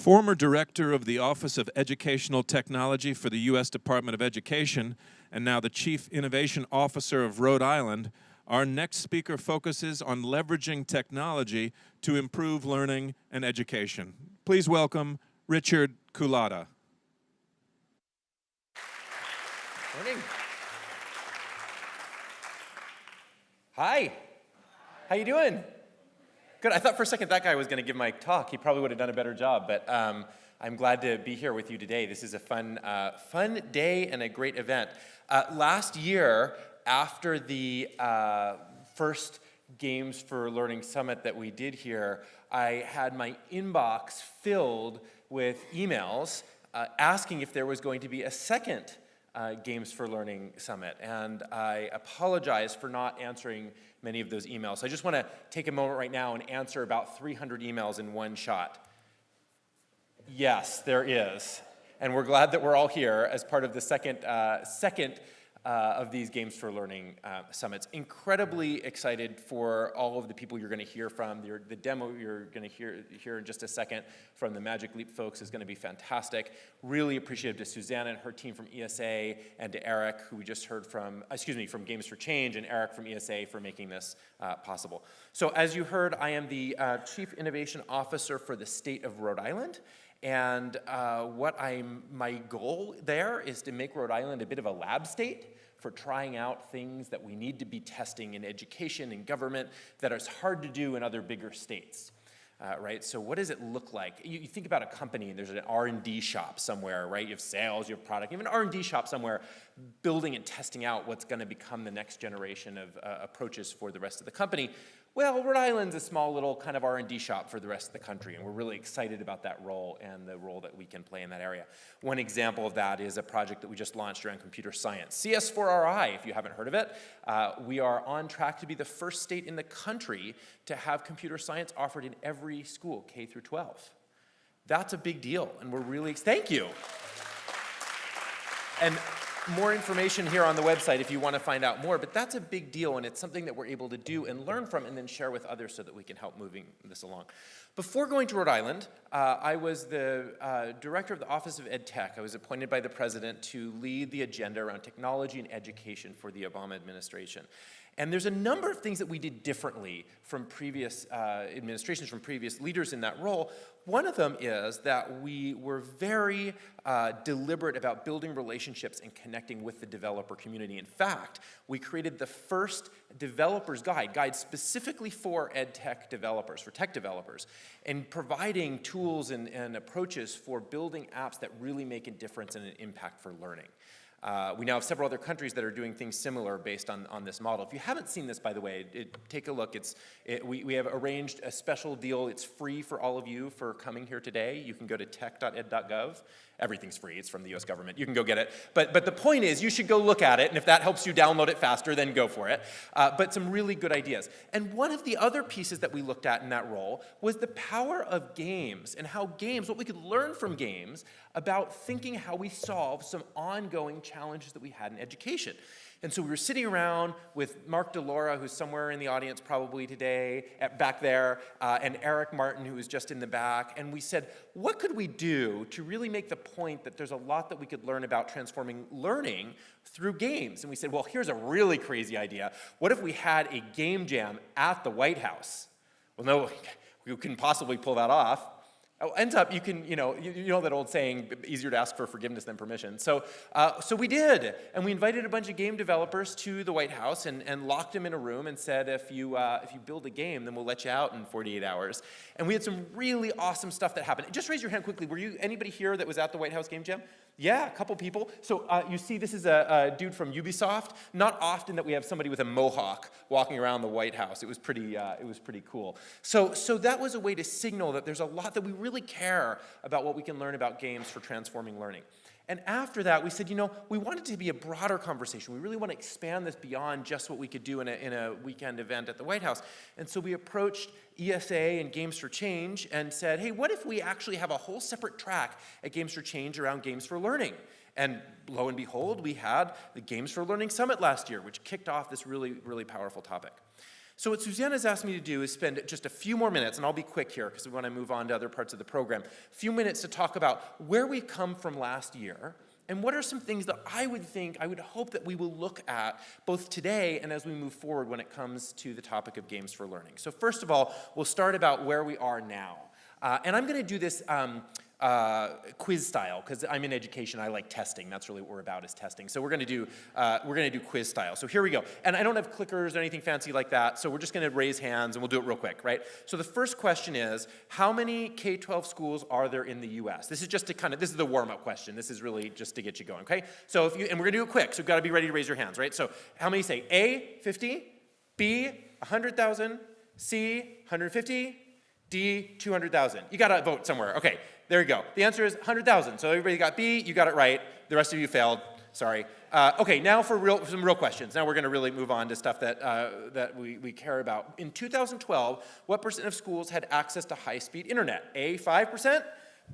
Former Director of the Office of Educational Technology for the U.S. Department of Education, and now the Chief Innovation Officer of Rhode Island, our next speaker focuses on leveraging technology to improve learning and education. Please welcome Richard Culatta. Morning. Hi. How you doing? Good. I thought for a second that guy was going to give my talk. He probably would have done a better job, but I'm glad to be here with you today. This is a fun day and a great event. Last year, after the first Games for Learning Summit that we did here, I had my inbox filled with emails asking if there was going to be a second Games for Learning Summit, and I apologize for not answering many of those emails. So I just want to take a moment right now and answer about 300 emails in one shot. Yes, there is, and we're glad that we're all here as part of the second of these Games for Learning summits. Incredibly excited for all of the people you're going to hear from. The demo you're going to hear in just a second from the Magic Leap folks is going to be fantastic. Really appreciative to Susanna and her team from ESA, and to Eric, who we just heard from, from Games for Change, and Eric from ESA for making this possible. So as you heard, I am the Chief Innovation Officer for the state of Rhode Island. And my goal there is to make Rhode Island a bit of a lab state for trying out things that we need to be testing in education and government that is hard to do in other bigger states. Right? So what does it look like? You think about a company, and there's an R&D shop somewhere, right? You have sales, you have product, you have an R&D shop somewhere building and testing out what's going to become the next generation of approaches for the rest of the company. Well, Rhode Island's a small little kind of R&D shop for the rest of the country, and we're really excited about that role and the role that we can play in that area. One example of that is a project that we just launched around computer science. CS4RI, if you haven't heard of it, we are on track to be the first state in the country to have computer science offered in every school, K through 12. That's a big deal, and we're really, thank you. And more information here on the website if you want to find out more, but that's a big deal, and it's something that we're able to do and learn from and then share with others so that we can help moving this along. Before going to Rhode Island, I was the director of the Office of AdTech. I was appointed by the president to lead the agenda around technology and education for the Obama administration. And there's a number of things that we did differently from previous administrations, from previous leaders in that role. One of them is that we were very deliberate about building relationships and connecting with the developer community. In fact, we created the first developer's guide specifically for EdTech developers, for tech developers, and providing tools and approaches for building apps that really make a difference and an impact for learning. We now have several other countries that are doing things similar based on this model. If you haven't seen this, by the way, take a look. We have arranged a special deal. It's free for all of you for coming here today. You can go to tech.ed.gov. Everything's free. It's from the US government. You can go get it. But the point is, you should go look at it, and if that helps you download it faster, then go for it. But some really good ideas. And one of the other pieces that we looked at in that role was the power of games, and how games, what we could learn from games about thinking how we solve some ongoing challenges that we had in education. And so we were sitting around with Mark DeLaura, who's somewhere in the audience probably today, back there, and Eric Martin, who was just in the back, and we said, what could we do to really make the point that there's a lot that we could learn about transforming learning through games? And we said, well, here's a really crazy idea. What if we had a game jam at the White House? Well, no, we couldn't possibly pull that off. Ends up, you know that old saying, easier to ask for forgiveness than permission. So we did, and we invited a bunch of game developers to the White House and locked them in a room and said, if you build a game, then we'll let you out in 48 hours. And we had some really awesome stuff that happened. Just raise your hand quickly. Were you anybody here that was at the White House Game Jam? Yeah, a couple people. So you see this is a dude from Ubisoft. Not often that we have somebody with a mohawk walking around the White House. It was pretty cool. So that was a way to signal that there's a lot that we really care about what we can learn about games for transforming learning. And after that, we said, we want it to be a broader conversation. We really want to expand this beyond just what we could do in a weekend event at the White House. And so we approached ESA and Games for Change and said, hey, what if we actually have a whole separate track at Games for Change around games for learning? And lo and behold, we had the Games for Learning Summit last year, which kicked off this really, really powerful topic. So what Susanna's asked me to do is spend just a few more minutes, and I'll be quick here because we want to move on to other parts of the program, a few minutes to talk about where we've come from last year and what are some things that I would hope that we will look at both today and as we move forward when it comes to the topic of games for learning. So first of all, we'll start about where we are now. And I'm going to do this quiz style, because I'm in education, I like testing. That's really what we're about, is testing. So we're going to do quiz style. So here we go. And I don't have clickers or anything fancy like that, so we're just going to raise hands and we'll do it real quick, right? So the first question is, how many K-12 schools are there in the US? This is just to this is the warm-up question. This is really just to get you going, okay? So and we're going to do it quick, so you've got to be ready to raise your hands, right? So how many say A, 50, B, 100,000, C, 150, D, 200,000. You got to vote somewhere. Okay, there you go. The answer is 100,000. So everybody got B, you got it right. The rest of you failed. Sorry. Okay, now for some real questions. Now we're going to really move on to stuff that we care about. In 2012, what % of schools had access to high-speed internet? A, 5%,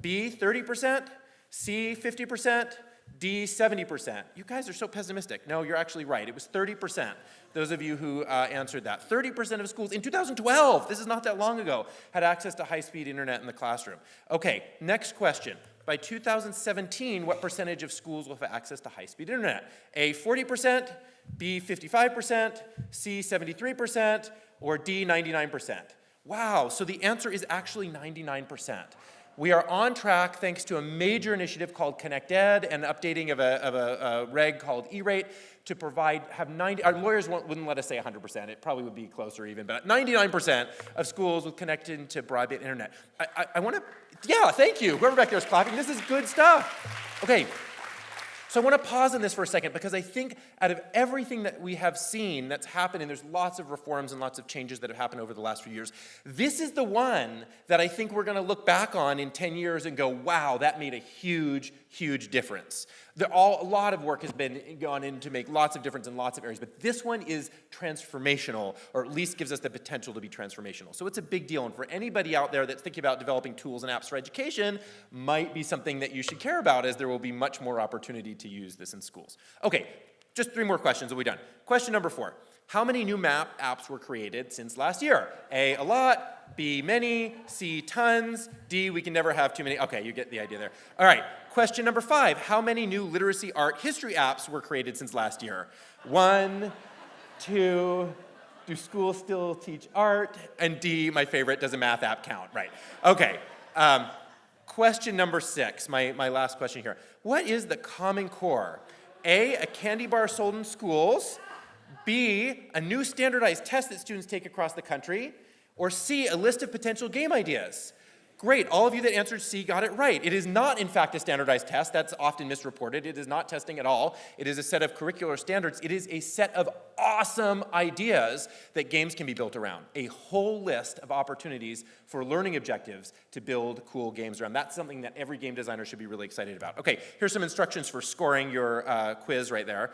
B, 30%, C, 50%, D, 70%. You guys are so pessimistic. No, you're actually right. It was 30%. Those of you who answered that. 30% of schools in 2012, this is not that long ago, had access to high-speed internet in the classroom. Okay, next question. By 2017, what percentage of schools will have access to high-speed internet? A, 40%, B, 55%, C, 73%, or D, 99%? Wow, so the answer is actually 99%. We are on track thanks to a major initiative called ConnectEd and updating of a reg called E-rate to our lawyers wouldn't let us say 100%, it probably would be closer even, but 99% of schools with connected to broadband internet. I want to, yeah, thank you, whoever back there is clapping, this is good stuff. Okay. So I want to pause on this for a second because I think out of everything that we have seen that's happened, and there's lots of reforms and lots of changes that have happened over the last few years, this is the one that I think we're going to look back on in 10 years and go, wow, that made a huge, huge difference. A lot of work has gone in to make lots of difference in lots of areas, but this one is transformational, or at least gives us the potential to be transformational. So it's a big deal, and for anybody out there that's thinking about developing tools and apps for education, might be something that you should care about, as there will be much more opportunity to use this in schools. Okay, just 3 more questions and we'll be done. Question number 4. How many new map apps were created since last year? A, a lot, B, many, C, tons, D, we can never have too many. Okay, you get the idea there. All right, question number 5. How many new literacy, art, history apps were created since last year? 1, 2, do schools still teach art? And D, my favorite, does a math app count? Right, okay. Question number 6, my last question here. What is the Common Core? A, a candy bar sold in schools. B, a new standardized test that students take across the country. Or C, a list of potential game ideas. Great, all of you that answered C got it right. It is not, in fact, a standardized test. That's often misreported. It is not testing at all. It is a set of curricular standards. It is a set of awesome ideas that games can be built around. A whole list of opportunities for learning objectives to build cool games around. That's something that every game designer should be really excited about. Okay, here's some instructions for scoring your quiz right there.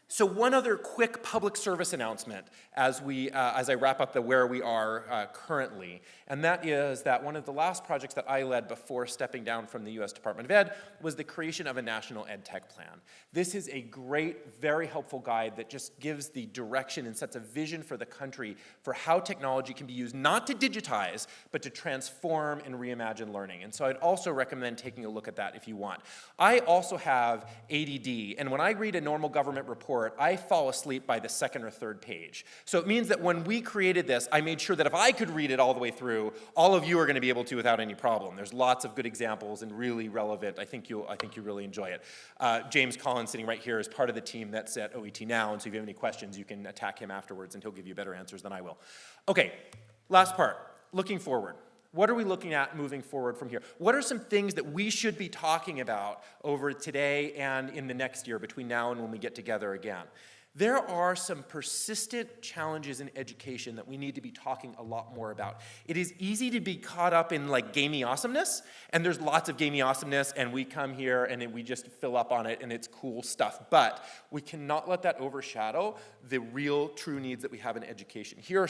So one other quick public service announcement as I wrap up the where we are currently, and that is that one of the last projects that I led before stepping down from the US Department of Ed was the creation of a national AdTech plan. This is a great, very helpful guide that just gives the direction and sets a vision for the country for how technology can be used not to digitize, but to transform and reimagine learning. And so I'd also recommend taking a look at that if you want. I also have ADD, and when I read a normal government report, I fall asleep by the 2nd or 3rd page. So it means that when we created this, I made sure that if I could read it all the way through, all of you are going to be able to without any problem. There's lots of good examples and really relevant. I think you'll really enjoy it. James Collins, sitting right here, is part of the team that's at OET now, and so if you have any questions, you can attack him afterwards, and he'll give you better answers than I will. Okay, last part, looking forward. What are we looking at moving forward from here? What are some things that we should be talking about over today and in the next year between now and when we get together again? There are some persistent challenges in education that we need to be talking a lot more about. It is easy to be caught up in like gamey awesomeness, and there's lots of gamey awesomeness, and we come here and we just fill up on it, and it's cool stuff. But we cannot let that overshadow the real, true needs that we have in education. Here are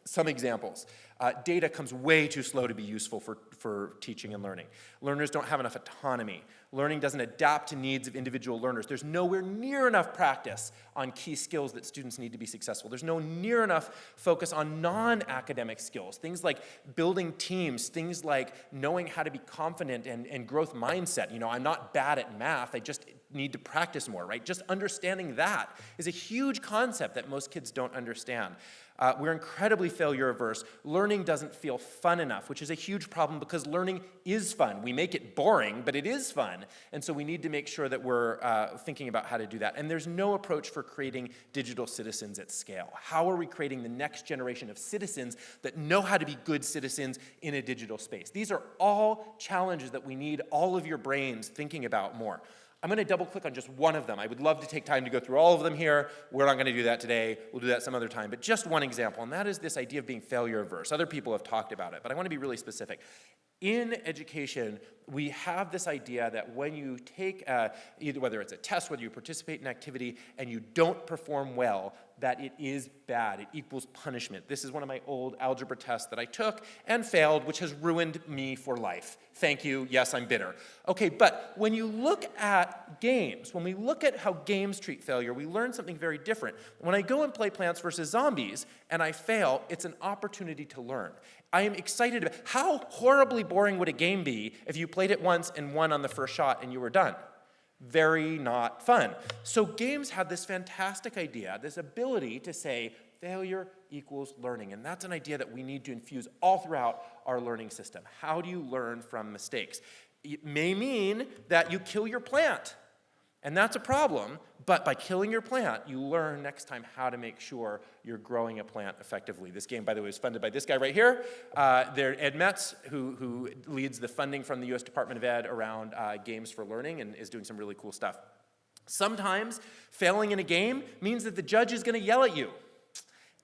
Some examples. Data comes way too slow to be useful for teaching and learning. Learners don't have enough autonomy. Learning doesn't adapt to needs of individual learners. There's nowhere near enough practice on key skills that students need to be successful. There's no near enough focus on non-academic skills, things like building teams, things like knowing how to be confident and growth mindset. You know, I'm not bad at math, I just need to practice more, right? Just understanding that is a huge concept that most kids don't understand. We're incredibly failure averse. Learning doesn't feel fun enough, which is a huge problem because learning is fun. We make it boring, but it is fun. And so we need to make sure that we're thinking about how to do that. And there's no approach for creating digital citizens at scale. How are we creating the next generation of citizens that know how to be good citizens in a digital space? These are all challenges that we need all of your brains thinking about more. I'm going to double click on just one of them. I would love to take time to go through all of them here. We're not going to do that today. We'll do that some other time. But just one example, and that is this idea of being failure averse. Other people have talked about it, but I want to be really specific. In education, we have this idea that when you take, either whether it's a test, whether you participate in activity, and you don't perform well, that it is bad. It equals punishment. This is one of my old algebra tests that I took and failed, which has ruined me for life. Thank you. Yes, I'm bitter. Okay, but when you look at games, when we look at how games treat failure, we learn something very different. When I go and play Plants vs. Zombies and I fail, it's an opportunity to learn. I am excited about how horribly boring would a game be if you played it once and won on the first shot and you were done? Very not fun. So games have this fantastic idea, this ability to say failure equals learning. And that's an idea that we need to infuse all throughout our learning system. How do you learn from mistakes? It may mean that you kill your plant. And that's a problem, but by killing your plant, you learn next time how to make sure you're growing a plant effectively. This game, by the way, was funded by this guy right here. Ed Metz, who leads the funding from the US Department of Ed around games for learning and is doing some really cool stuff. Sometimes failing in a game means that the judge is going to yell at you.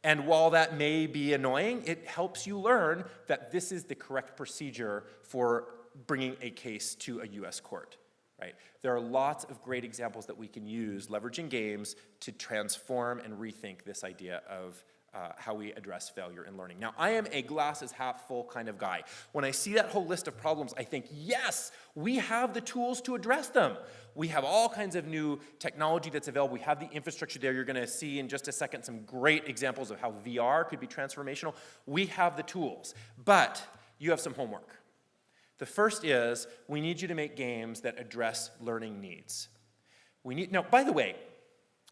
And while that may be annoying, it helps you learn that this is the correct procedure for bringing a case to a US court. Right? There are lots of great examples that we can use leveraging games to transform and rethink this idea of how we address failure in learning. Now, I am a glasses half full kind of guy. When I see that whole list of problems, I think, yes, we have the tools to address them. We have all kinds of new technology that's available. We have the infrastructure there. You're going to see in just a second some great examples of how VR could be transformational. We have the tools, but you have some homework. The first is, we need you to make games that address learning needs. Now, by the way,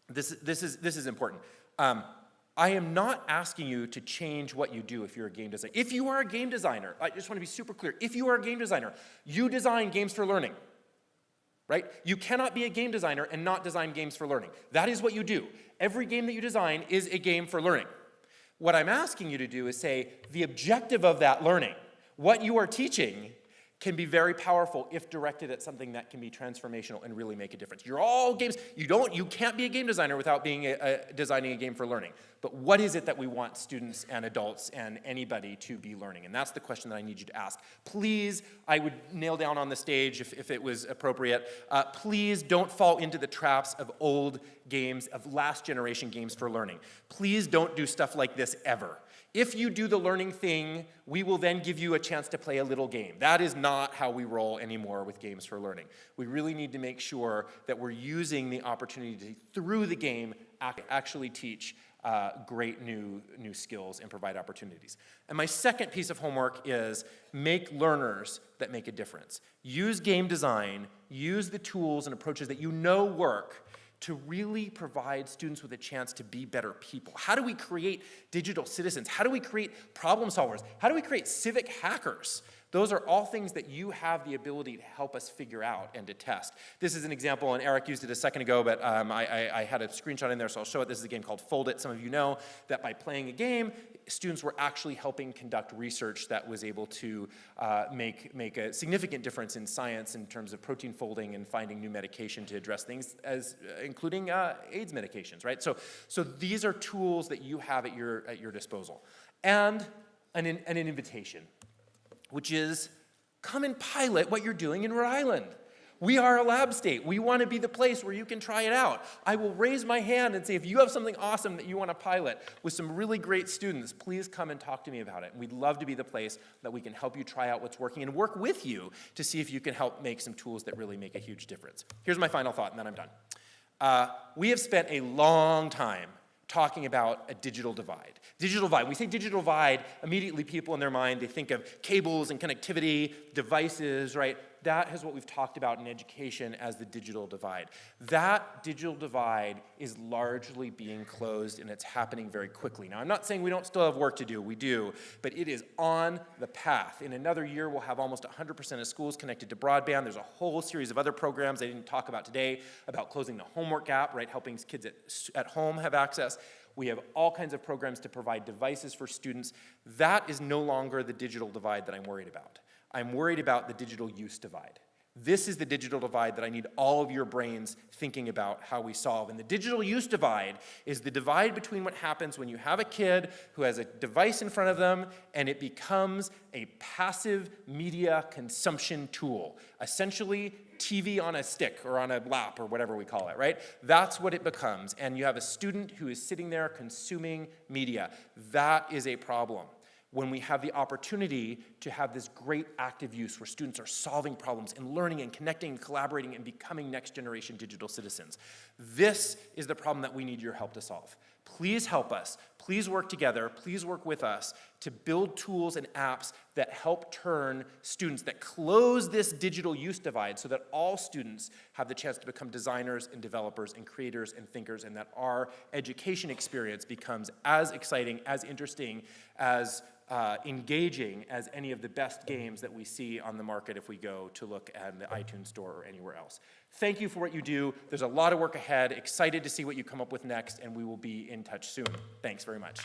this is important. I am not asking you to change what you do if you're a game designer. If you are a game designer, I just want to be super clear. If you are a game designer, you design games for learning, right? You cannot be a game designer and not design games for learning. That is what you do. Every game that you design is a game for learning. What I'm asking you to do is say, the objective of that learning, what you are teaching, can be very powerful if directed at something that can be transformational and really make a difference. You're all games. You can't be a game designer without being designing a game for learning. But what is it that we want students and adults and anybody to be learning? And that's the question that I need you to ask. Please, I would nail down on the stage if it was appropriate, please don't fall into the traps of old games, of last generation games for learning. Please don't do stuff like this ever. If you do the learning thing, we will then give you a chance to play a little game. That is not how we roll anymore with games for learning. We really need to make sure that we're using the opportunity to, through the game, actually teach great new skills and provide opportunities. And my second piece of homework is make learners that make a difference. Use game design, use the tools and approaches that you know work to really provide students with a chance to be better people. How do we create digital citizens? How do we create problem solvers? How do we create civic hackers? Those are all things that you have the ability to help us figure out and to test. This is an example, and Eric used it a second ago, but I had a screenshot in there, so I'll show it. This is a game called Fold It. Some of you know that by playing a game, students were actually helping conduct research that was able to make a significant difference in science in terms of protein folding and finding new medication to address things, including AIDS medications, right? So these are tools that you have at your disposal. And an invitation, which is come and pilot what you're doing in Rhode Island. We are a lab state. We want to be the place where you can try it out. I will raise my hand and say, if you have something awesome that you want to pilot with some really great students, please come and talk to me about it. And we'd love to be the place that we can help you try out what's working and work with you to see if you can help make some tools that really make a huge difference. Here's my final thought, and then I'm done. We have spent a long time talking about a digital divide. Digital divide. When we say digital divide, immediately people in their mind, they think of cables and connectivity, devices, right? That is what we've talked about in education as the digital divide. That digital divide is largely being closed, and it's happening very quickly. Now, I'm not saying we don't still have work to do. We do, but it is on the path. In another year, we'll have almost 100% of schools connected to broadband. There's a whole series of other programs I didn't talk about today about closing the homework gap, right? Helping kids at home have access. We have all kinds of programs to provide devices for students. That is no longer the digital divide that I'm worried about. I'm worried about the digital use divide. This is the digital divide that I need all of your brains thinking about how we solve. And the digital use divide is the divide between what happens when you have a kid who has a device in front of them and it becomes a passive media consumption tool. Essentially, TV on a stick or on a lap or whatever we call it, right? That's what it becomes. And you have a student who is sitting there consuming media. That is a problem. When we have the opportunity to have this great active use where students are solving problems and learning and connecting and collaborating and becoming next generation digital citizens. This is the problem that we need your help to solve. Please help us. Please work together. Please work with us to build tools and apps that help turn students, that close this digital use divide so that all students have the chance to become designers and developers and creators and thinkers, and that our education experience becomes as exciting, as interesting, as engaging as any of the best games that we see on the market if we go to look at the iTunes store or anywhere else. Thank you for what you do. There's a lot of work ahead. Excited to see what you come up with next, and we will be in touch soon. Thanks very much.